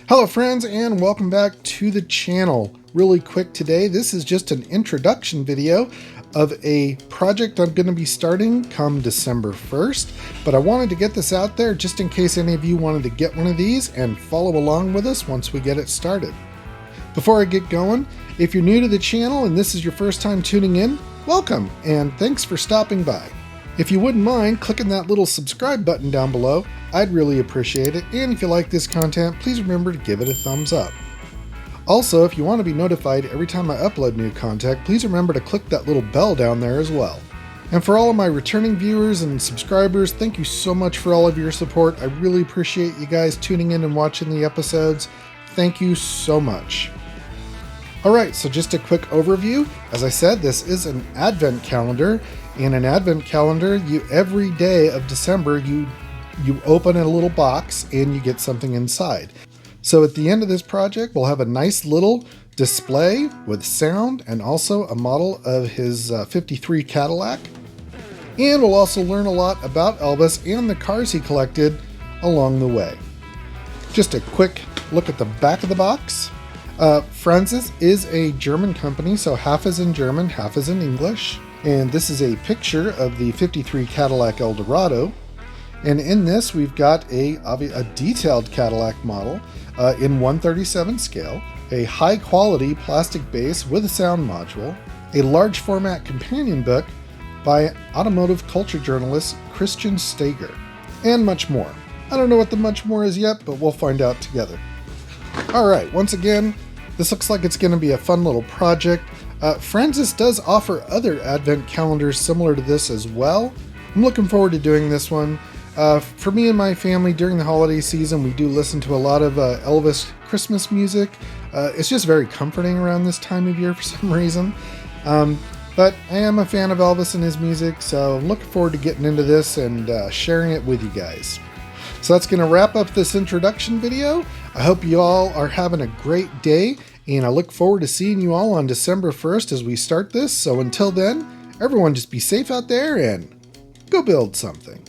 Hello friends, and welcome back to the channel. Really quick today, this is just an introduction video of a project I'm going to be starting come December 1st, but I wanted to get this out there just in case any of you wanted to get one of these and follow along with us once we get it started. Before I get going, if you're new to the channel and this is your first time tuning in, welcome and thanks for stopping by. If you wouldn't mind clicking that little subscribe button down below, I'd really appreciate it, and if you like this content, please remember to give it a thumbs up. Also, if you want to be notified every time I upload new content, please remember to click that little bell down there as well. And for all of my returning viewers and subscribers, thank you so much for all of your support. I really appreciate you guys tuning in and watching the episodes. Thank you so much. Alright, so just a quick overview. As I said, this is an advent calendar. In an advent calendar, every day of December, you open a little box and you get something inside. So at the end of this project, we'll have a nice little display with sound and also a model of his 53 Cadillac. And we'll also learn a lot about Elvis and the cars he collected along the way. Just a quick look at the back of the box. Francis is a German company, so half is in German, half is in English. And this is a picture of the 53 Cadillac Eldorado. And in this, we've got a detailed Cadillac model in 1/37 scale, a high-quality plastic base with a sound module, a large format companion book by automotive culture journalist Christian Stager, and much more. I don't know what the much more is yet, but we'll find out together. All right, once again, this looks like it's going to be a fun little project. Francis does offer other advent calendars similar to this as well. I'm looking forward to doing this one. For me and my family, during the holiday season, we do listen to a lot of Elvis Christmas music. It's just very comforting around this time of year for some reason. But I am a fan of Elvis and his music, so I'm looking forward to getting into this and sharing it with you guys. So that's going to wrap up this introduction video. I hope you all are having a great day, and I look forward to seeing you all on December 1st as we start this. So until then, everyone just be safe out there and go build something.